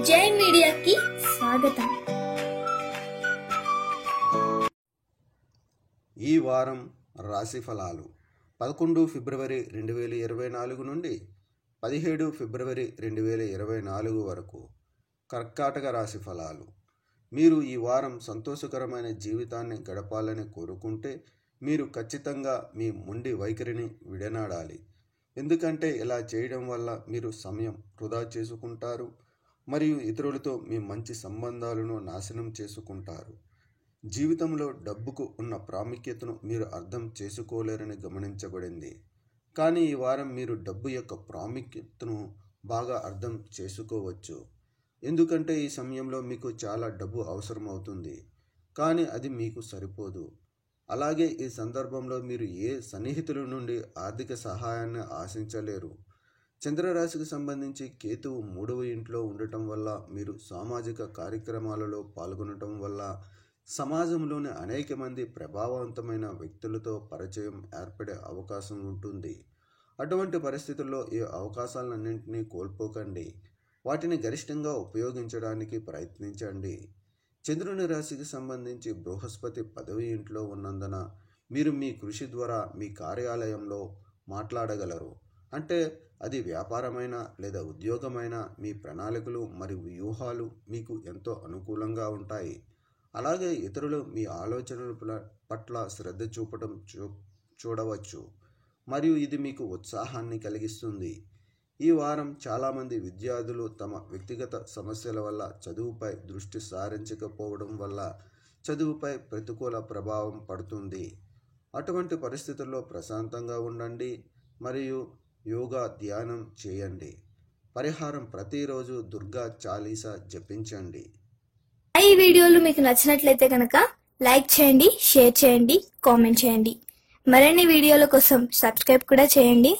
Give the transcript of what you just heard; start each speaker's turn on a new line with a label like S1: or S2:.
S1: జై మీడియాకి స్వాగతం.
S2: ఈ వారం రాశి ఫలాలు 11 ఫిబ్రవరి 2024 నుండి 17 ఫిబ్రవరి 2024 వరకు. కర్కాటక రాశి ఫలాలు. మీరు ఈ వారం సంతోషకరమైన జీవితాన్ని గడపాలని కోరుకుంటే మీరు ఖచ్చితంగా మీ మొండి వైఖరిని విడనాడాలి. ఎందుకంటే ఇలా చేయడం వల్ల మీరు సమయం వృధా చేసుకుంటారు మరియు ఇతరులతో మీ మంచి సంబంధాలను నాశనం చేసుకుంటారు. జీవితంలో డబ్బుకు ఉన్న ప్రాముఖ్యతను మీరు అర్థం చేసుకోలేరని గమనించబడింది. కానీ ఈ వారం మీరు డబ్బు యొక్క ప్రాముఖ్యతను బాగా అర్థం చేసుకోవచ్చు. ఎందుకంటే ఈ సమయంలో మీకు చాలా డబ్బు అవసరం అవుతుంది, కానీ అది మీకు సరిపోదు. అలాగే ఈ సందర్భంలో మీరు ఏ సన్నిహితుల నుండి ఆర్థిక సహాయాన్ని ఆశించలేరు. చంద్రరాశికి సంబంధించి కేతువు 3వ ఇంట్లో ఉండటం వల్ల మీరు సామాజిక కార్యక్రమాలలో పాల్గొనటం వల్ల సమాజంలోని అనేక మంది ప్రభావవంతమైన వ్యక్తులతో పరిచయం ఏర్పడే అవకాశం ఉంటుంది. అటువంటి పరిస్థితుల్లో ఈ అవకాశాలన్నింటినీ కోల్పోకండి. వాటిని గరిష్టంగా ఉపయోగించడానికి ప్రయత్నించండి. చంద్రుని రాశికి సంబంధించి బృహస్పతి 10వ ఇంట్లో ఉన్నందున మీరు మీ కృషి ద్వారా మీ కార్యాలయంలో మాట్లాడగలరు. అంటే అది వ్యాపారమైన లేదా ఉద్యోగమైన మీ ప్రణాళికలు మరియు వ్యూహాలు మీకు ఎంతో అనుకూలంగా ఉంటాయి. అలాగే ఇతరులు మీ ఆలోచనల పట్ల శ్రద్ధ చూపడం చూడవచ్చు మరియు ఇది మీకు ఉత్సాహాన్ని కలిగిస్తుంది. ఈ వారం చాలామంది విద్యార్థులు తమ వ్యక్తిగత సమస్యల వల్ల చదువుపై దృష్టి సారించకపోవడం వల్ల చదువుపై ప్రతికూల ప్రభావం పడుతుంది. అటువంటి పరిస్థితుల్లో ప్రశాంతంగా ఉండండి మరియు యోగా ధ్యానం చేయండి. పరిహారం ప్రతిరోజు దుర్గా చాలీసా జపించండి.
S1: ఈ వీడియోలు మీకు నచ్చినట్లయితే కనుక లైక్ చేయండి, షేర్ చేయండి, కామెంట్ చేయండి. మరిన్ని వీడియోల కోసం సబ్స్క్రైబ్ కూడా చేయండి.